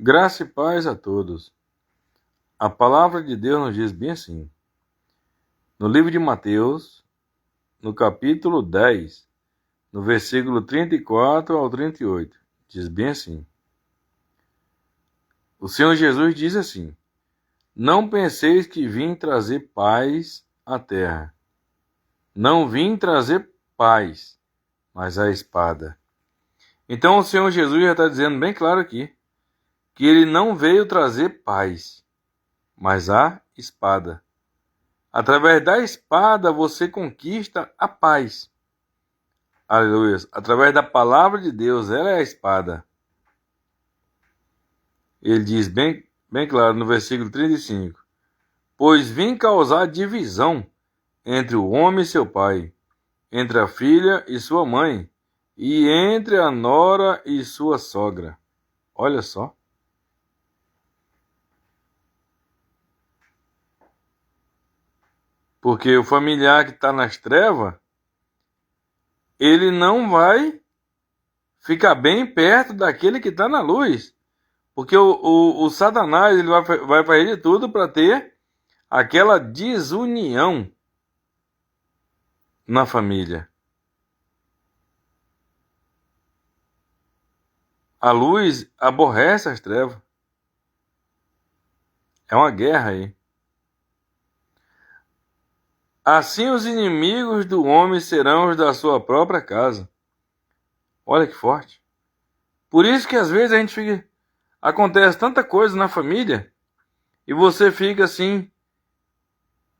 Graça e paz a todos. A palavra de Deus nos diz bem assim. No livro de Mateus, no capítulo 10, no versículo 34 ao 38, diz bem assim. O Senhor Jesus diz assim: Não penseis que vim trazer paz à terra. Não vim trazer paz, mas a espada. Então o Senhor Jesus já está dizendo bem claro aqui que ele não veio trazer paz, mas a espada. Através da espada você conquista a paz. Aleluia. Através da palavra de Deus, ela é a espada. Ele diz bem claro no versículo 35. Pois vim causar divisão entre o homem e seu pai, entre a filha e sua mãe, e entre a nora e sua sogra. Olha só. Porque o familiar que está nas trevas, ele não vai ficar bem perto daquele que está na luz. Porque o Satanás ele vai fazer de tudo para ter aquela desunião na família. A luz aborrece as trevas. É uma guerra aí. Assim os inimigos do homem serão os da sua própria casa. Olha que forte. Por isso que às vezes a gente fica... Acontece tanta coisa na família e você fica assim,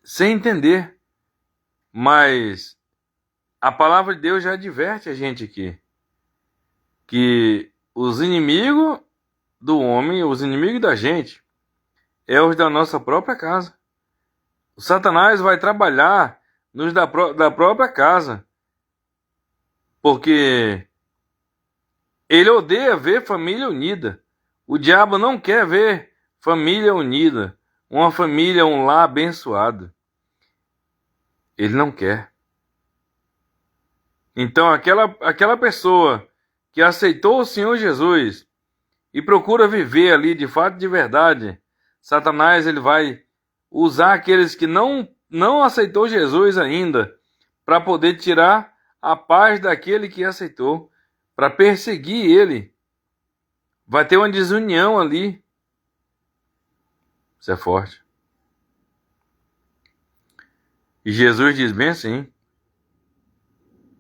sem entender. Mas a palavra de Deus já adverte a gente aqui que os inimigos do homem, os inimigos da gente, é os da nossa própria casa. O Satanás vai trabalhar nos da própria casa, porque ele odeia ver família unida. O diabo não quer ver família unida, uma família, um lar abençoado. Ele não quer. Então aquela pessoa que aceitou o Senhor Jesus e procura viver ali de fato de verdade, Satanás ele vai usar aqueles que não aceitou Jesus ainda para poder tirar a paz daquele que aceitou, para perseguir ele. Vai ter uma desunião ali. Isso é forte. E Jesus diz bem assim: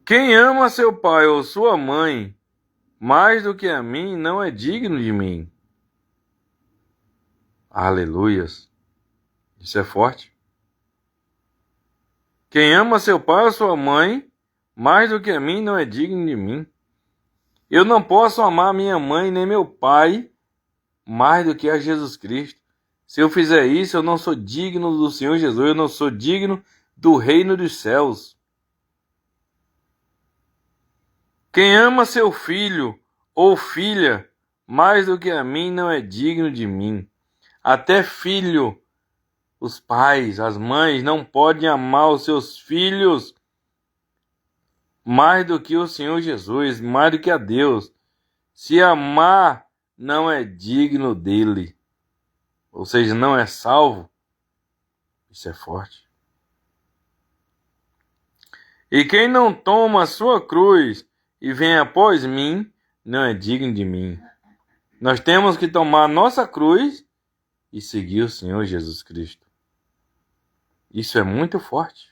quem ama seu pai ou sua mãe mais do que a mim não é digno de mim. Aleluias. Isso é forte. Quem ama seu pai ou sua mãe mais do que a mim não é digno de mim. Eu não posso amar minha mãe nem meu pai mais do que a Jesus Cristo. Se eu fizer isso, eu não sou digno do Senhor Jesus, eu não sou digno do reino dos céus. Quem ama seu filho ou filha mais do que a mim não é digno de mim. Até filho, os pais, as mães não podem amar os seus filhos mais do que o Senhor Jesus, mais do que a Deus. Se amar não é digno dele, ou seja, não é salvo, isso é forte. E quem não toma a sua cruz e vem após mim, não é digno de mim. Nós temos que tomar a nossa cruz e seguir o Senhor Jesus Cristo. Isso é muito forte.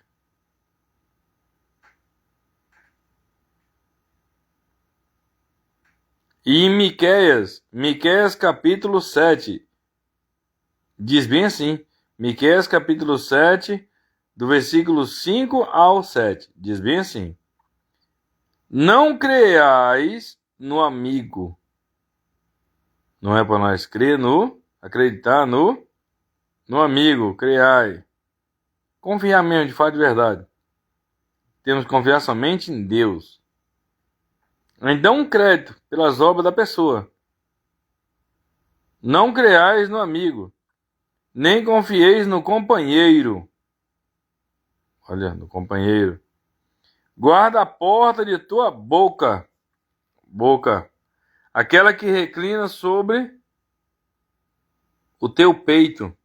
E em Miqueias capítulo 7, diz bem assim, Miqueias capítulo 7, do versículo 5 ao 7, diz bem assim: não creais no amigo. Não é para nós acreditar no amigo, creai. Confiar mesmo, de fato de verdade. Temos que confiar somente em Deus. Então um crédito pelas obras da pessoa. Não creais no amigo, nem confieis no companheiro. Olha, no companheiro. Guarda a porta de tua boca, aquela que reclina sobre o teu peito.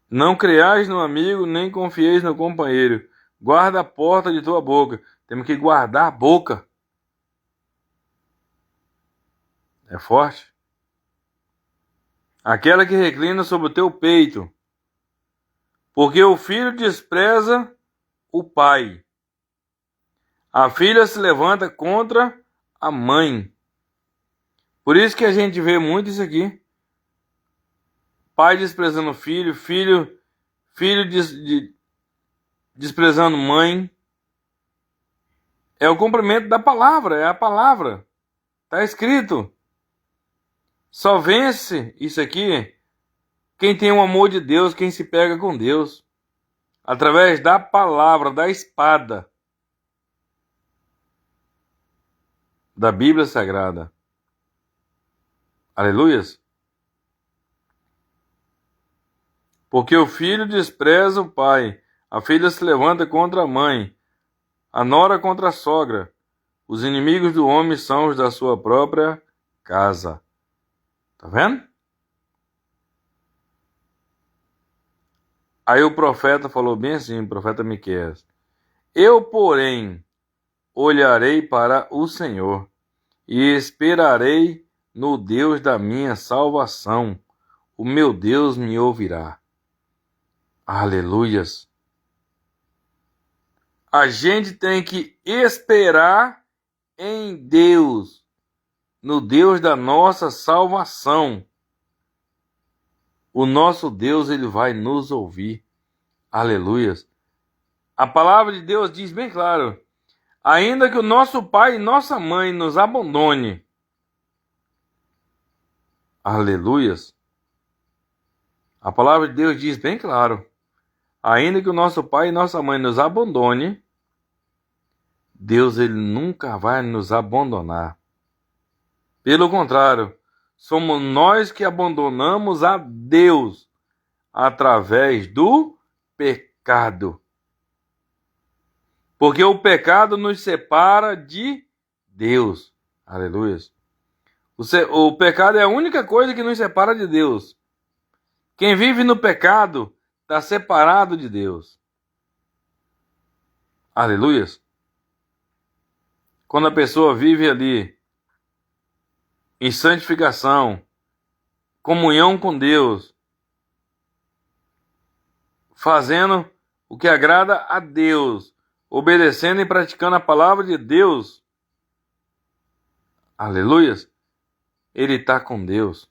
Não creais no amigo, nem confieis no companheiro. Guarda a porta de tua boca. Temos que guardar a boca. É forte. Aquela que reclina sobre o teu peito. Porque o filho despreza o pai. A filha se levanta contra a mãe. Por isso que a gente vê muito isso aqui. Pai desprezando filho, filho desprezando mãe. É o cumprimento da palavra, é a palavra. Está escrito. Só vence isso aqui quem tem o amor de Deus, quem se pega com Deus. Através da palavra, da espada. Da Bíblia Sagrada. Aleluias. Porque o filho despreza o pai, a filha se levanta contra a mãe, a nora contra a sogra. Os inimigos do homem são os da sua própria casa. Tá vendo? Aí o profeta falou bem assim, o profeta Miqueias. Eu, porém, olharei para o Senhor e esperarei no Deus da minha salvação. O meu Deus me ouvirá. Aleluias. A gente tem que esperar em Deus, no Deus da nossa salvação. O nosso Deus, ele vai nos ouvir. Aleluias. A palavra de Deus diz bem claro, ainda que o nosso pai e nossa mãe nos abandone. Aleluias. A palavra de Deus diz bem claro, ainda que o nosso pai e nossa mãe nos abandone, Deus, ele nunca vai nos abandonar. Pelo contrário, somos nós que abandonamos a Deus através do pecado. Porque o pecado nos separa de Deus. Aleluia. O pecado é a única coisa que nos separa de Deus. Quem vive no pecado está separado de Deus. Aleluia. Quando a pessoa vive ali em santificação, comunhão com Deus, fazendo o que agrada a Deus, obedecendo e praticando a palavra de Deus, aleluias, ele está com Deus.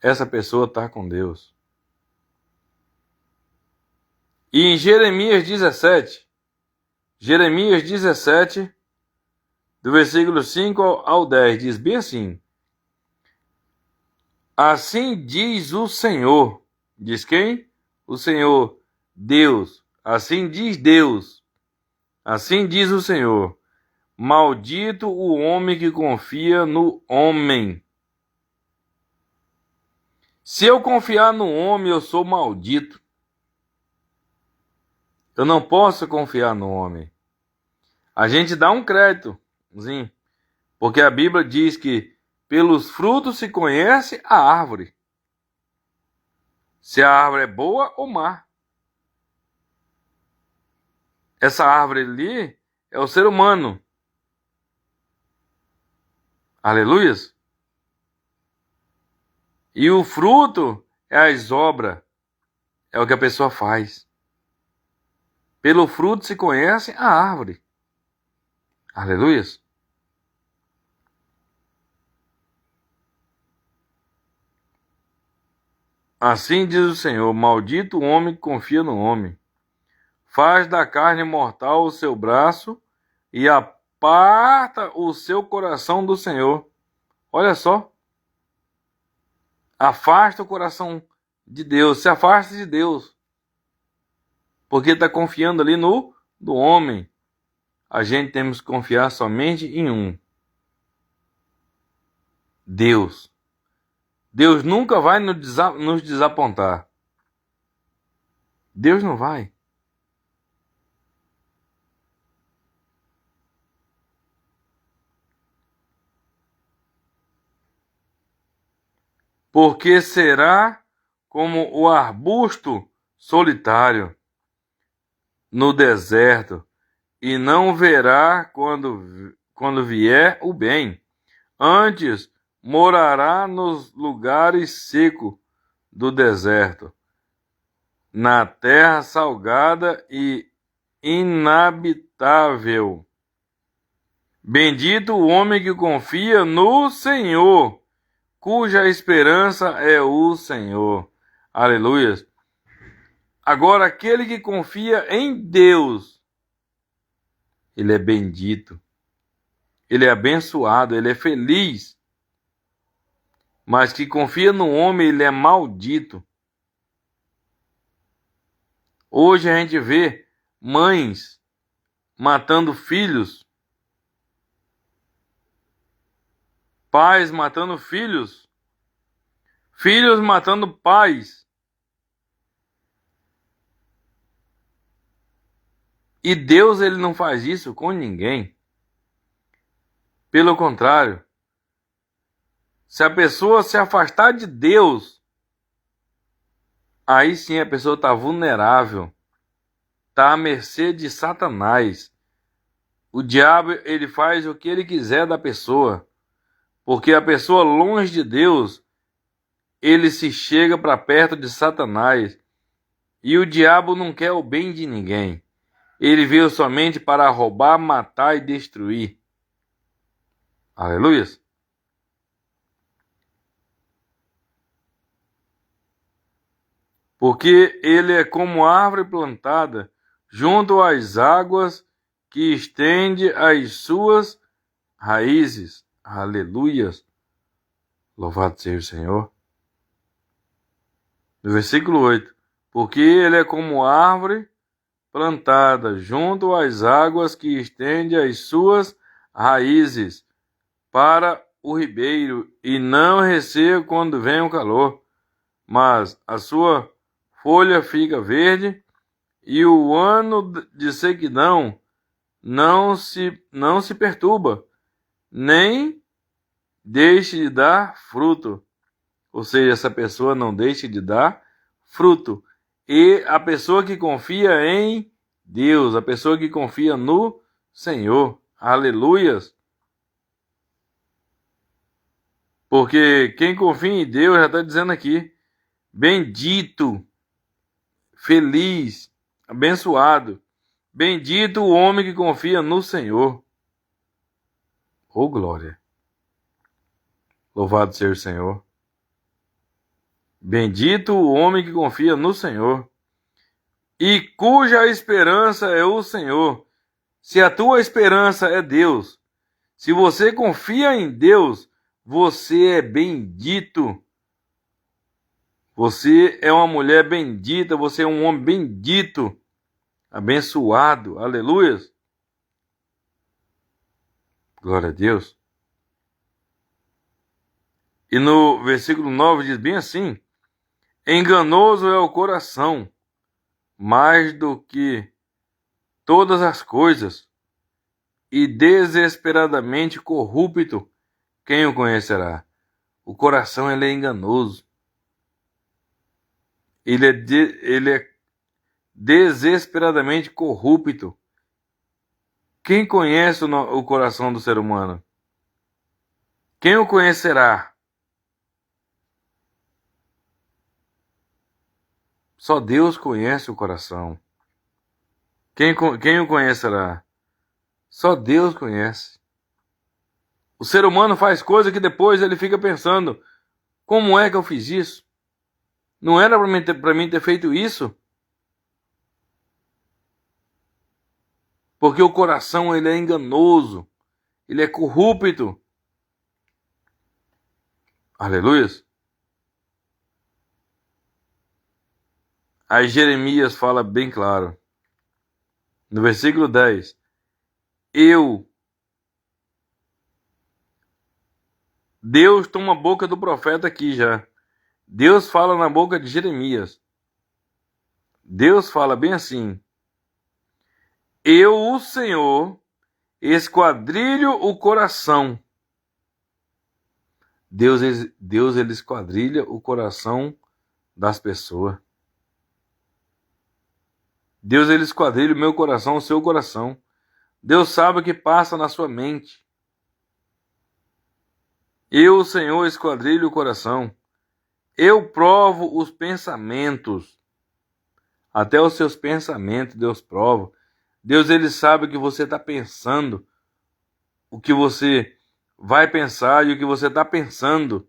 Essa pessoa está com Deus. E em Jeremias 17, do versículo 5 ao 10, diz bem assim: assim diz o Senhor. Diz quem? O Senhor, Deus. Assim diz Deus. Assim diz o Senhor: maldito o homem que confia no homem. Se eu confiar no homem, eu sou maldito. Eu não posso confiar no homem. A gente dá um créditozinho, porque a Bíblia diz que pelos frutos se conhece a árvore. Se a árvore é boa ou má. Essa árvore ali é o ser humano. Aleluias. E o fruto é as obras. É o que a pessoa faz. Pelo fruto se conhece a árvore. Aleluias. Assim diz o Senhor: maldito o homem que confia no homem. Faz da carne mortal o seu braço e aparta o seu coração do Senhor. Olha só. Afasta o coração de Deus. Se afasta de Deus. Porque está confiando ali no homem. A gente temos que confiar somente em um. Deus. Deus nunca vai nos desapontar. Deus não vai. porque será como o arbusto solitário no deserto, e não verá quando vier o bem. Antes morará nos lugares secos do deserto, na terra salgada e inabitável. Bendito o homem que confia no Senhor, cuja esperança é o Senhor. Aleluia. Agora, aquele que confia em Deus, ele é bendito, ele é abençoado, ele é feliz. Mas que confia no homem, ele é maldito. Hoje a gente vê mães matando filhos, pais matando filhos, filhos matando pais. E Deus, ele não faz isso com ninguém. Pelo contrário, se a pessoa se afastar de Deus, aí sim a pessoa está vulnerável, está à mercê de Satanás. O diabo, ele faz o que ele quiser da pessoa, porque a pessoa longe de Deus, ele se chega para perto de Satanás. E o diabo não quer o bem de ninguém. Ele veio somente para roubar, matar e destruir. Aleluia. Porque ele é como árvore plantada junto às águas, que estende as suas raízes. Aleluias. Louvado seja o Senhor. No versículo 8. Porque ele é como árvore plantada junto às águas, que estende as suas raízes para o ribeiro, e não receia quando vem o calor, mas a sua folha fica verde, e o ano de sequidão não se perturba, nem deixe de dar fruto. Ou seja, essa pessoa não deixa de dar fruto. E a pessoa que confia em Deus, a pessoa que confia no Senhor. Aleluias. Porque quem confia em Deus, já está dizendo aqui, bendito, feliz, abençoado. Bendito o homem que confia no Senhor. Oh, glória. Louvado seja o Senhor. Bendito o homem que confia no Senhor, e cuja esperança é o Senhor. Se a tua esperança é Deus, se você confia em Deus, você é bendito. Você é uma mulher bendita, você é um homem bendito, abençoado. Aleluia. Glória a Deus. E no versículo 9 diz bem assim: enganoso é o coração, mais do que todas as coisas, e desesperadamente corrupto, quem o conhecerá? O coração, ele é enganoso. Ele é desesperadamente corrupto. Quem conhece o coração do ser humano? Quem o conhecerá? Só Deus conhece o coração. Quem o conhecerá? Só Deus conhece. O ser humano faz coisa que depois ele fica pensando, como é que eu fiz isso? Não era para mim ter feito isso? Porque o coração, ele é enganoso, ele é corrupto. Aleluia. Aí Jeremias fala bem claro, no versículo 10, Deus toma a boca do profeta aqui já. Deus fala na boca de Jeremias. Deus fala bem assim: eu, o Senhor, esquadrilho o coração Deus ele esquadrilha o coração das pessoas. Deus ele esquadrilha o meu coração, o seu coração. Deus sabe o que passa na sua mente. Eu, o Senhor, esquadrilho o coração. Eu provo os pensamentos. Até os seus pensamentos Deus prova. Deus ele sabe o que você está pensando, o que você vai pensar e o que você está pensando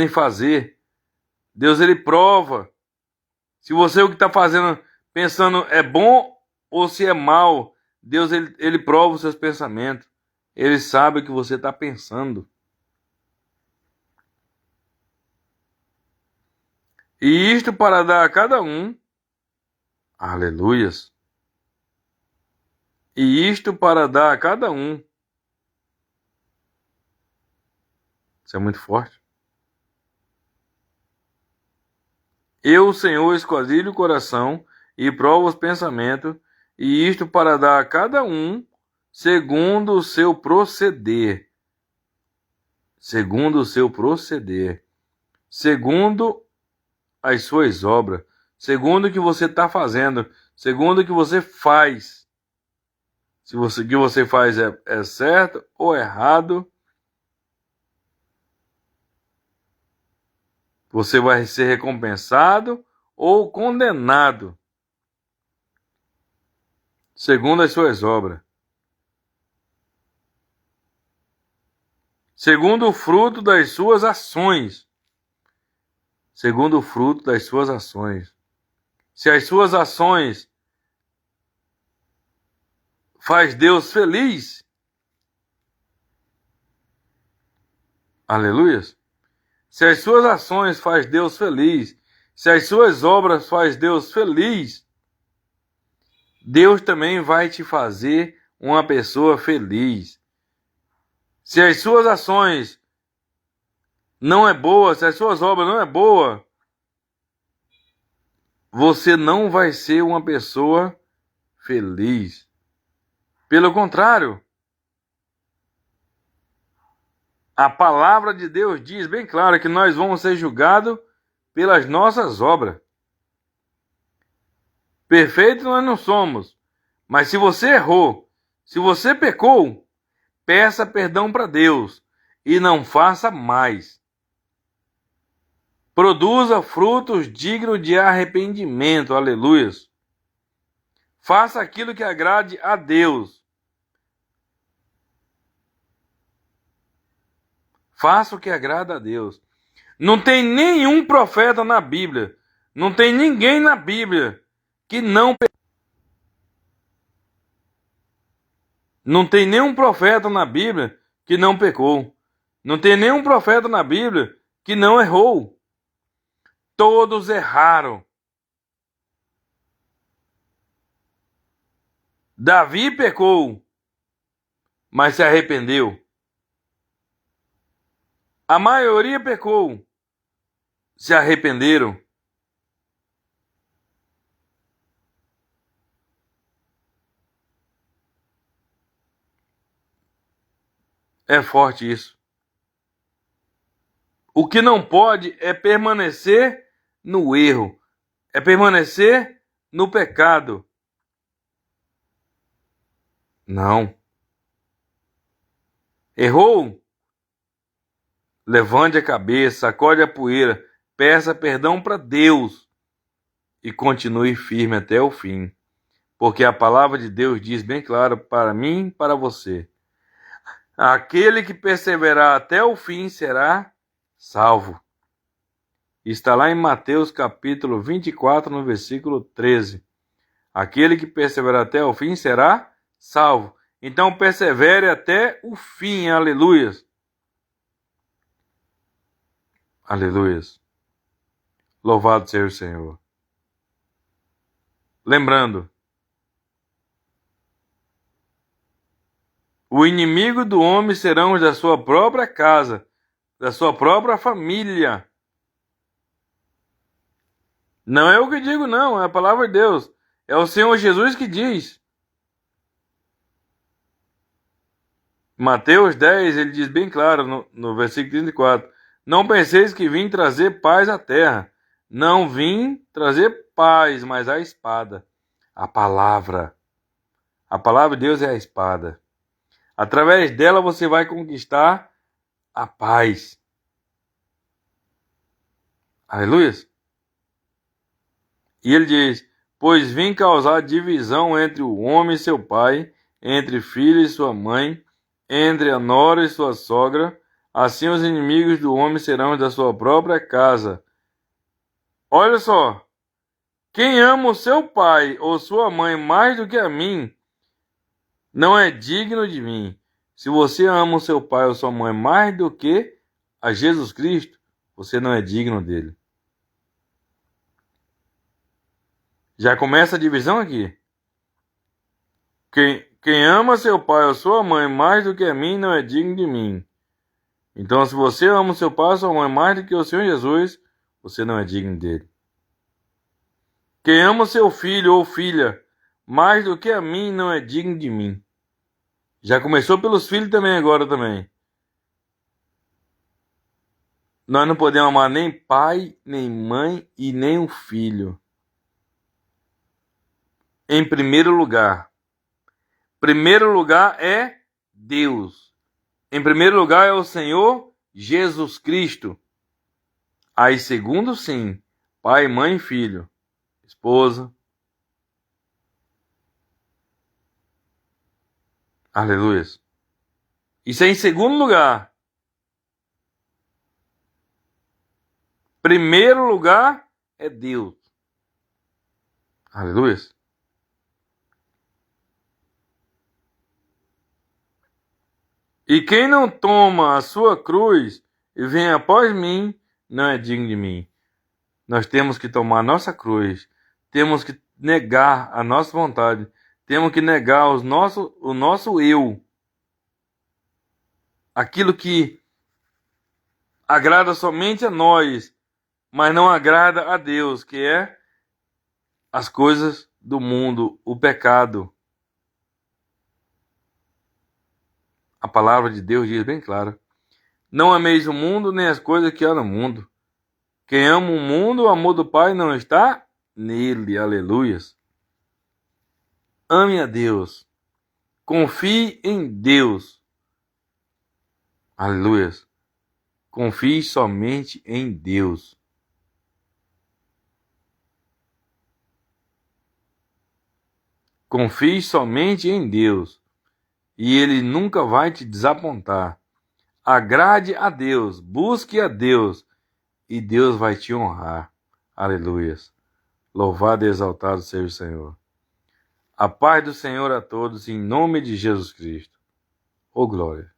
em fazer. Deus ele prova se você o que está fazendo, pensando é bom ou se é mal. Deus ele prova os seus pensamentos. Ele sabe o que você está pensando. E isto para dar a cada um, aleluias. E isto para dar a cada um. Isso é muito forte. Eu, Senhor, esquadrilho o coração e provo os pensamentos, e isto para dar a cada um segundo o seu proceder. Segundo o seu proceder. Segundo as suas obras. Segundo o que você está fazendo. Segundo o que você faz. Se o que você faz é certo ou errado, você vai ser recompensado ou condenado, segundo as suas obras. Segundo o fruto das suas ações. Segundo o fruto das suas ações. Se as suas ações faz Deus feliz, aleluia. Se as suas ações faz Deus feliz, se as suas obras faz Deus feliz, Deus também vai te fazer uma pessoa feliz. Se as suas ações não é boa, se as suas obras não é boa, você não vai ser uma pessoa feliz. Pelo contrário, a palavra de Deus diz bem claro que nós vamos ser julgados pelas nossas obras. Perfeito nós não somos, mas se você errou, se você pecou, peça perdão para Deus e não faça mais. Produza frutos dignos de arrependimento, aleluias. Faça aquilo que agrade a Deus. Faça o que agrada a Deus. Não tem nenhum profeta na Bíblia, não tem ninguém na Bíblia que não pecou. Não tem nenhum profeta na Bíblia que não pecou. Não tem nenhum profeta na Bíblia que não errou. Todos erraram. Davi pecou, mas se arrependeu. A maioria pecou, se arrependeram. É forte isso. O que não pode é permanecer no erro, é permanecer no pecado. Não. Errou? Levante a cabeça, sacode a poeira, peça perdão para Deus e continue firme até o fim. Porque a palavra de Deus diz bem claro para mim e para você. Aquele que perseverar até o fim será salvo. Está lá em Mateus capítulo 24, no versículo 13. Aquele que perseverar até o fim será salvo. Então persevere até o fim, aleluias. Aleluias. Louvado seja o Senhor. Lembrando, o inimigo do homem serão os da sua própria casa, da sua própria família. Não é o que digo, não, é a palavra de Deus. É o Senhor Jesus que diz. Mateus 10, ele diz bem claro no versículo 34: Não penseis que vim trazer paz à terra. Não vim trazer paz, mas a espada. A palavra. A palavra de Deus é a espada. Através dela você vai conquistar a paz. Aleluia. E ele diz: Pois vim causar divisão entre o homem e seu pai, entre filho e sua mãe, entre a nora e sua sogra. Assim os inimigos do homem serão da sua própria casa. Olha só. Quem ama o seu pai ou sua mãe mais do que a mim, não é digno de mim. Se você ama o seu pai ou sua mãe mais do que a Jesus Cristo, você não é digno dele. Já começa a divisão aqui. Quem ama seu pai ou sua mãe mais do que a mim, não é digno de mim. Então, se você ama o seu pai ou sua mãe mais do que o Senhor Jesus, você não é digno dele. Quem ama o seu filho ou filha mais do que a mim, não é digno de mim. Já começou pelos filhos também agora também. Nós não podemos amar nem pai, nem mãe e nem um filho. Em primeiro lugar. Primeiro lugar é Deus. Em primeiro lugar é o Senhor Jesus Cristo. Aí segundo sim, pai, mãe e filho. Esposa. Aleluia. Isso é em segundo lugar. Primeiro lugar é Deus. Aleluia. E quem não toma a sua cruz e vem após mim, não é digno de mim. Nós temos que tomar a nossa cruz. Temos que negar a nossa vontade. Temos que negar o nosso eu. Aquilo que agrada somente a nós, mas não agrada a Deus, que é as coisas do mundo, o pecado. A palavra de Deus diz bem claro: Não ameis o mundo, nem as coisas que há no mundo. Quem ama o mundo, o amor do Pai não está nele. Aleluias. Ame a Deus. Confie em Deus. Aleluias. Confie somente em Deus. Confie somente em Deus. E Ele nunca vai te desapontar. Agrade a Deus. Busque a Deus. E Deus vai te honrar. Aleluias. Louvado e exaltado seja o Senhor. A paz do Senhor a todos, em nome de Jesus Cristo. Ô glória.